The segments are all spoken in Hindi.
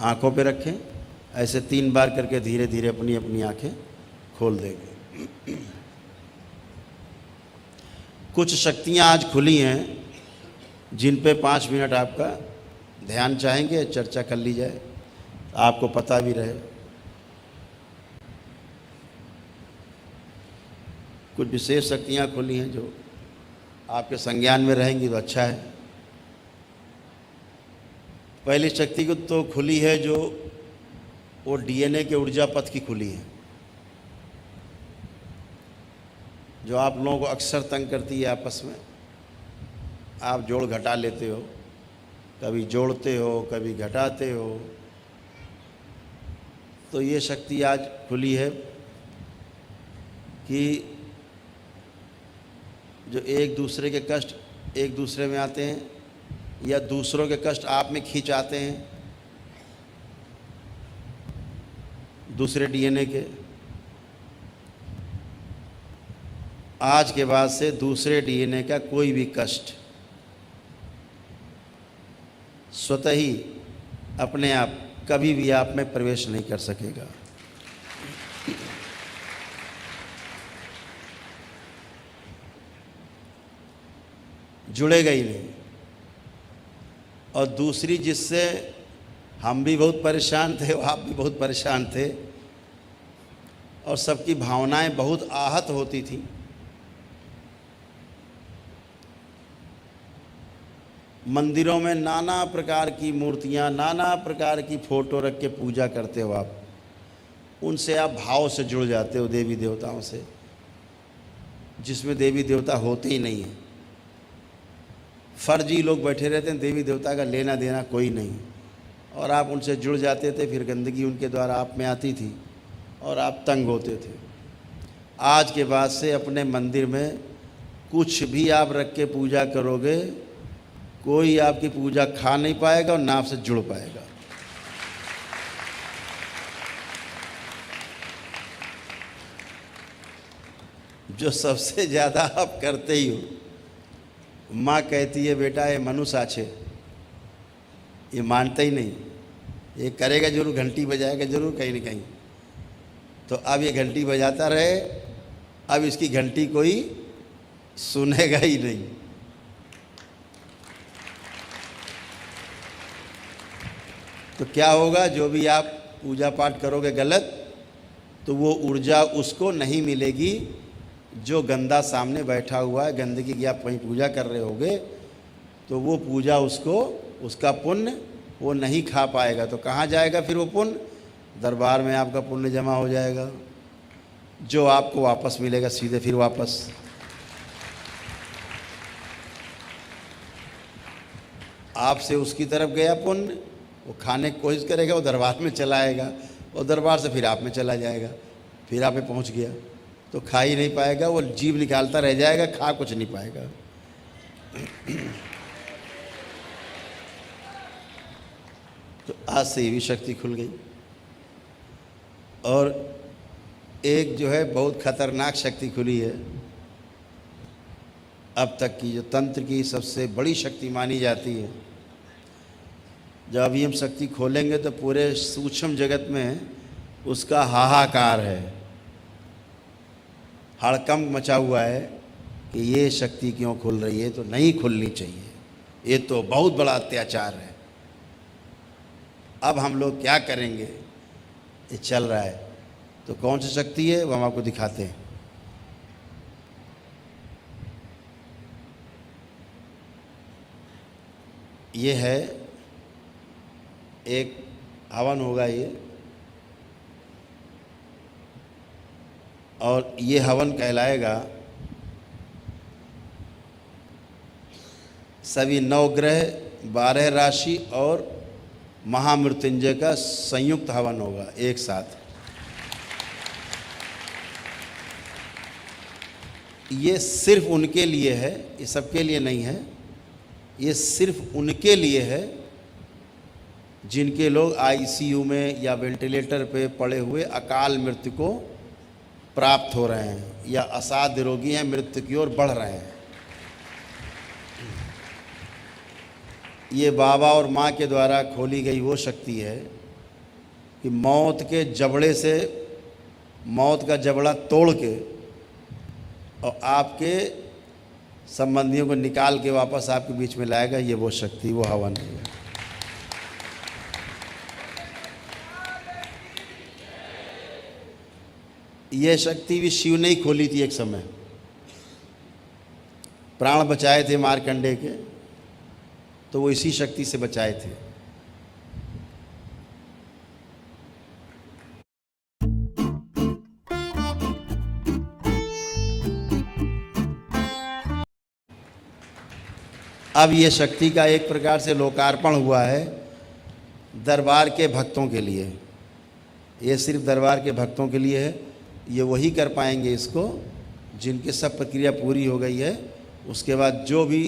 आँखों पे रखें, ऐसे 3 बार करके धीरे धीरे अपनी अपनी आँखें खोल देंगे। कुछ शक्तियाँ आज खुली हैं जिन पे 5 मिनट आपका ध्यान चाहेंगे, चर्चा कर ली जाए, आपको पता भी रहे। कुछ विशेष शक्तियाँ खुली हैं जो आपके संज्ञान में रहेंगी तो अच्छा है। पहली शक्ति को तो खुली है जो वो डीएनए के ऊर्जा पथ की खुली है, जो आप लोगों को अक्सर तंग करती है आपस में। आप जोड़ घटा लेते हो, कभी जोड़ते हो कभी घटाते हो। तो ये शक्ति आज खुली है कि जो एक दूसरे के कष्ट एक दूसरे में आते हैं या दूसरों के कष्ट आप में खींच आते हैं, दूसरे डीएनए के, आज के बाद से दूसरे डीएनए का कोई भी कष्ट स्वतः ही अपने आप कभी भी आप में प्रवेश नहीं कर सकेगा। जुड़ेगा ही नहीं। और दूसरी जिससे हम भी बहुत परेशान थे, आप भी बहुत परेशान थे और सबकी भावनाएं बहुत आहत होती थी, मंदिरों में नाना प्रकार की मूर्तियां, नाना प्रकार की फ़ोटो रख के पूजा करते हो आप, उनसे आप भाव से जुड़ जाते हो देवी देवताओं से, जिसमें देवी देवता होते ही नहीं हैं। फर्जी लोग बैठे रहते हैं, देवी देवता का लेना देना कोई नहीं, और आप उनसे जुड़ जाते थे। फिर गंदगी उनके द्वारा आप में आती थी और आप तंग होते थे। आज के बाद से अपने मंदिर में कुछ भी आप रख के पूजा करोगे, कोई आपकी पूजा खा नहीं पाएगा और ना आपसे जुड़ पाएगा। जो सबसे ज़्यादा आप करते ही हो, माँ कहती है बेटा ये मनुष्य आछे, ये मानता ही नहीं, ये करेगा जरूर, घंटी बजाएगा जरूर कहीं न कहीं। तो अब ये घंटी बजाता रहे, अब इसकी घंटी कोई सुनेगा ही नहीं। तो क्या होगा, जो भी आप पूजा पाठ करोगे गलत, तो वो ऊर्जा उसको नहीं मिलेगी जो गंदा सामने बैठा हुआ है। गंदगी की आप कहीं पूजा कर रहे होगे तो वो पूजा उसको, उसका पुण्य वो नहीं खा पाएगा। तो कहाँ जाएगा फिर वो पुण्य? दरबार में आपका पुण्य जमा हो जाएगा, जो आपको वापस मिलेगा सीधे फिर वापस। आपसे उसकी तरफ गया पुण्य, वो खाने की कोशिश करेगा, वो दरबार में चला आएगा और दरबार से फिर आप में चला जाएगा, फिर आप में पहुंच गया। तो खा ही नहीं पाएगा, वो जीभ निकालता रह जाएगा, खा कुछ नहीं पाएगा। तो आज से ये भी शक्ति खुल गई। और एक जो है बहुत खतरनाक शक्ति खुली है, अब तक की जो तंत्र की सबसे बड़ी शक्ति मानी जाती है। जब अभी हम शक्ति खोलेंगे तो पूरे सूक्ष्म जगत में उसका हाहाकार है, हड़कंप मचा हुआ है कि ये शक्ति क्यों खुल रही है, तो नहीं खुलनी चाहिए, ये तो बहुत बड़ा अत्याचार है। अब हम लोग क्या करेंगे, ये चल रहा है। तो कौन सी शक्ति है वो हम आपको दिखाते हैं। ये है एक हवन होगा ये, और ये हवन कहलाएगा सभी 9 ग्रह, 12 राशि और महामृत्युंजय का संयुक्त हवन होगा एक साथ। ये सिर्फ उनके लिए है, ये सबके लिए नहीं है। ये सिर्फ उनके लिए है जिनके लोग आईसीयू में या वेंटिलेटर पे पड़े हुए अकाल मृत्यु को प्राप्त हो रहे हैं या असाध्य रोगी हैं, मृत्यु की ओर बढ़ रहे हैं। ये बाबा और माँ के द्वारा खोली गई वो शक्ति है कि मौत के जबड़े से, मौत का जबड़ा तोड़ के और आपके संबंधियों को निकाल के वापस आपके बीच में लाएगा, ये वो शक्ति, वो हवन है। ये शक्ति भी शिव ने ही खोली थी एक समय। प्राण बचाए थे मार्कंडेय के, तो वो इसी शक्ति से बचाए थे। अब ये शक्ति का एक प्रकार से लोकार्पण हुआ है दरबार के भक्तों के लिए। ये सिर्फ दरबार के भक्तों के लिए है। ये वही कर पाएंगे इसको जिनकी सब प्रक्रिया पूरी हो गई है। उसके बाद जो भी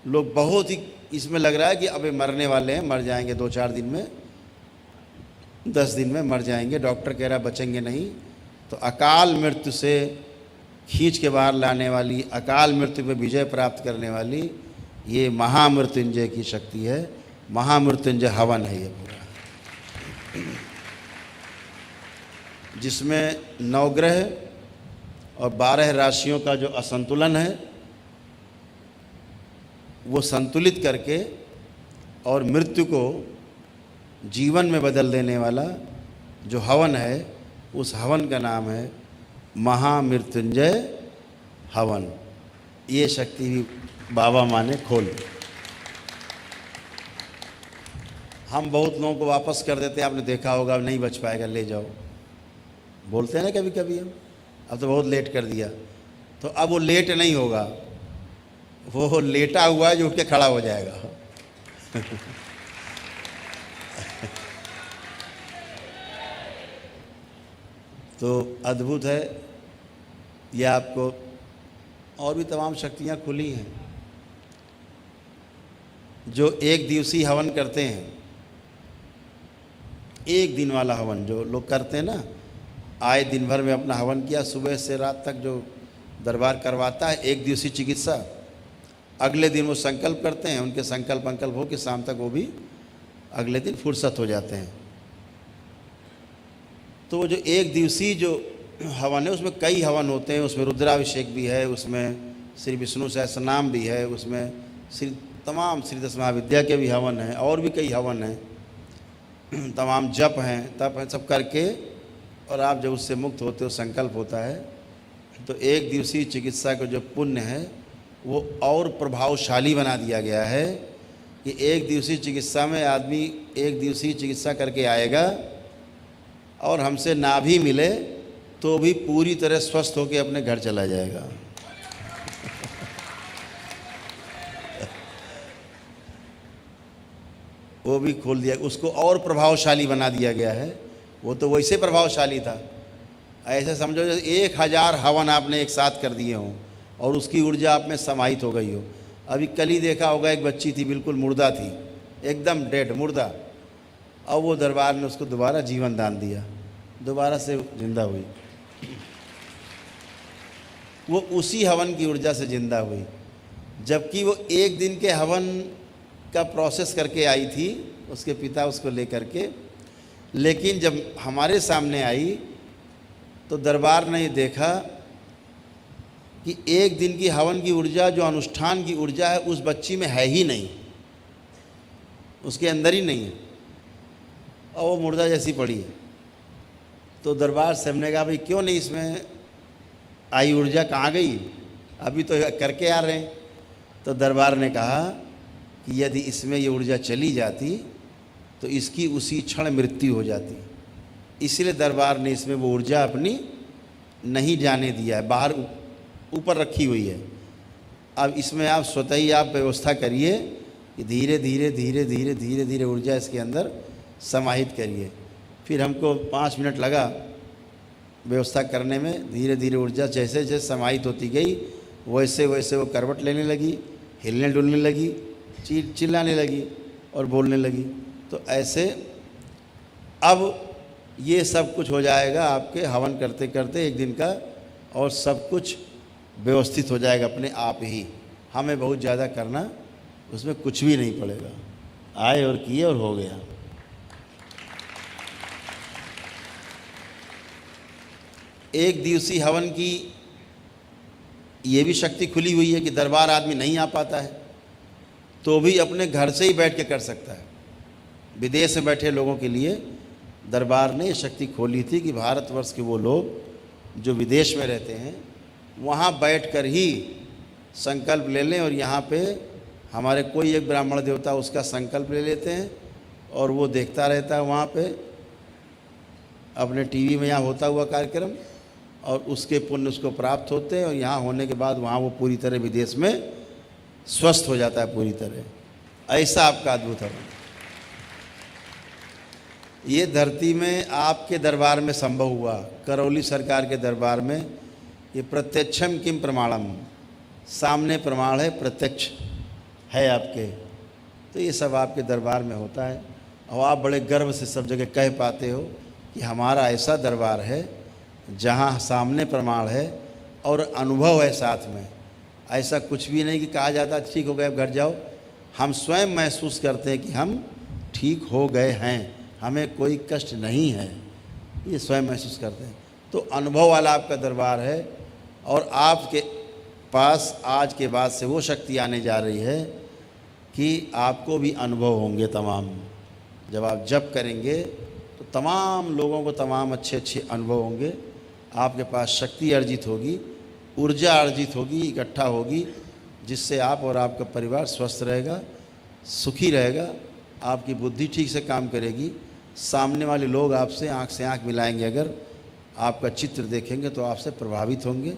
लोग बहुत ही इसमें लग रहा है कि अबे मरने वाले हैं, मर जाएंगे 2-4 दिन में, 10 दिन में मर जाएंगे, डॉक्टर कह रहा बचेंगे नहीं, तो अकाल मृत्यु से खींच के बाहर लाने वाली, अकाल मृत्यु पे विजय प्राप्त करने वाली ये महामृत्युंजय की शक्ति है। महामृत्युंजय हवन है ये पूरा, जिसमें 9 ग्रह और 12 राशियों का जो असंतुलन है वो संतुलित करके और मृत्यु को जीवन में बदल देने वाला जो हवन है, उस हवन का नाम है महामृत्युंजय हवन। ये शक्ति भी बाबा माँ ने खोली। हम बहुत लोगों को वापस कर देते हैं, आपने देखा होगा, नहीं बच पाएगा ले जाओ, बोलते हैं ना कभी कभी हम, अब तो बहुत लेट कर दिया। तो अब वो लेट नहीं होगा, वो लेटा हुआ है जो उठ के खड़ा हो जाएगा। तो अद्भुत है ये। आपको और भी तमाम शक्तियाँ खुली हैं। जो एक दिवसीय हवन करते हैं, एक दिन वाला हवन जो लोग करते हैं ना, आए दिन भर में अपना हवन किया, सुबह से रात तक जो दरबार करवाता है, एक दिवसीय चिकित्सा, अगले दिन वो संकल्प करते हैं, उनके संकल्प अंकल्प हो कि शाम तक वो भी अगले दिन फुर्सत हो जाते हैं। तो वो जो एक दिवसीय जो हवन है उसमें कई हवन होते हैं। उसमें रुद्राभिषेक भी है, उसमें श्री विष्णु सहस्रनाम भी है, उसमें तमाम श्री दश महाविद्या के भी हवन हैं, और भी कई हवन हैं, तमाम जप हैं, तप हैं, सब करके और आप जब उससे मुक्त होते हो, संकल्प होता है, तो एक दिवसीय चिकित्सा का जो पुण्य है वो और प्रभावशाली बना दिया गया है कि एक दिवसीय चिकित्सा में आदमी एक दिवसीय चिकित्सा करके आएगा और हमसे ना भी मिले तो भी पूरी तरह स्वस्थ होकर अपने घर चला जाएगा। वो भी खोल दिया, उसको और प्रभावशाली बना दिया गया है। वो तो वैसे प्रभावशाली था, ऐसे समझो जैसे 1000 हवन आपने एक साथ कर दिए हों और उसकी ऊर्जा आप में समाहित हो गई हो। अभी कल ही देखा होगा, एक बच्ची थी, बिल्कुल मुर्दा थी, एकदम डेड मुर्दा, और वो दरबार ने उसको दोबारा जीवन दान दिया, दोबारा से जिंदा हुई। वो उसी हवन की ऊर्जा से जिंदा हुई, जबकि वो एक दिन के हवन का प्रोसेस करके आई थी, उसके पिता उसको लेकर के। लेकिन जब हमारे सामने आई तो दरबार ने ये देखा कि एक दिन की हवन की ऊर्जा, जो अनुष्ठान की ऊर्जा है, उस बच्ची में है ही नहीं, उसके अंदर ही नहीं है, और वो मुर्दा जैसी पड़ी है। तो दरबार से हमने कहा भाई क्यों नहीं, इसमें आई ऊर्जा कहाँ गई, अभी तो करके आ रहे हैं। तो दरबार ने कहा कि यदि इसमें ये ऊर्जा चली जाती तो इसकी उसी क्षण मृत्यु हो जाती, इसलिए दरबार ने इसमें वो ऊर्जा अपनी नहीं जाने दिया है, बाहर ऊपर रखी हुई है। अब इसमें आप स्वतः ही आप व्यवस्था करिए कि धीरे धीरे धीरे धीरे धीरे धीरे ऊर्जा इसके अंदर समाहित करिए। फिर हमको 5 मिनट लगा व्यवस्था करने में। धीरे धीरे ऊर्जा जैसे जैसे समाहित होती गई, वैसे वैसे वो करवट लेने लगी, हिलने डुलने लगी, चिल्लाने लगी और बोलने लगी। तो ऐसे अब ये सब कुछ हो जाएगा आपके हवन करते करते एक दिन का, और सब कुछ व्यवस्थित हो जाएगा अपने आप ही। हमें बहुत ज़्यादा करना उसमें कुछ भी नहीं पड़ेगा, आए और किए और हो गया। एक दिवसीय हवन की ये भी शक्ति खुली हुई है कि दरबार आदमी नहीं आ पाता है तो भी अपने घर से ही बैठ के कर सकता है। विदेश में बैठे लोगों के लिए दरबार ने ये शक्ति खोली थी कि भारतवर्ष के वो लोग जो विदेश में रहते हैं वहाँ बैठकर ही संकल्प ले लें, और यहाँ पे हमारे कोई एक ब्राह्मण देवता उसका संकल्प ले लेते हैं और वो देखता रहता है वहाँ पे अपने टीवी में यहाँ होता हुआ कार्यक्रम, और उसके पुण्य उसको प्राप्त होते हैं, और यहाँ होने के बाद वहाँ वो पूरी तरह विदेश में स्वस्थ हो जाता है पूरी तरह। ऐसा आपका अद्भुत है। ये धरती में आपके दरबार में संभव हुआ, करौली सरकार के दरबार में। ये प्रत्यक्षम किम प्रमाणम, सामने प्रमाण है, प्रत्यक्ष है आपके। तो ये सब आपके दरबार में होता है, और आप बड़े गर्व से सब जगह कह पाते हो कि हमारा ऐसा दरबार है जहाँ सामने प्रमाण है और अनुभव है साथ में। ऐसा कुछ भी नहीं कि कहा जाता ठीक हो गए अब घर जाओ। हम स्वयं महसूस करते हैं कि हम ठीक हो गए हैं, हमें कोई कष्ट नहीं है, ये स्वयं महसूस करते हैं। तो अनुभव वाला आपका दरबार है, और आपके पास आज के बाद से वो शक्ति आने जा रही है कि आपको भी अनुभव होंगे तमाम। जब आप जप करेंगे तो तमाम लोगों को तमाम अच्छे अच्छे अनुभव होंगे। आपके पास शक्ति अर्जित होगी, ऊर्जा अर्जित होगी, इकट्ठा होगी, जिससे आप और आपका परिवार स्वस्थ रहेगा, सुखी रहेगा। आपकी बुद्धि ठीक से काम करेगी। सामने वाले लोग आपसे आंख से आंख मिलाएंगे, अगर आपका चित्र देखेंगे तो आपसे प्रभावित होंगे,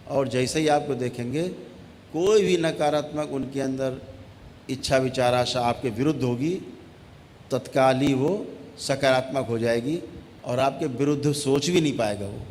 और जैसे ही आपको देखेंगे कोई भी नकारात्मक उनके अंदर इच्छा विचार आशा आपके विरुद्ध होगी, तत्काल ही वो सकारात्मक हो जाएगी, और आपके विरुद्ध सोच भी नहीं पाएगा वो।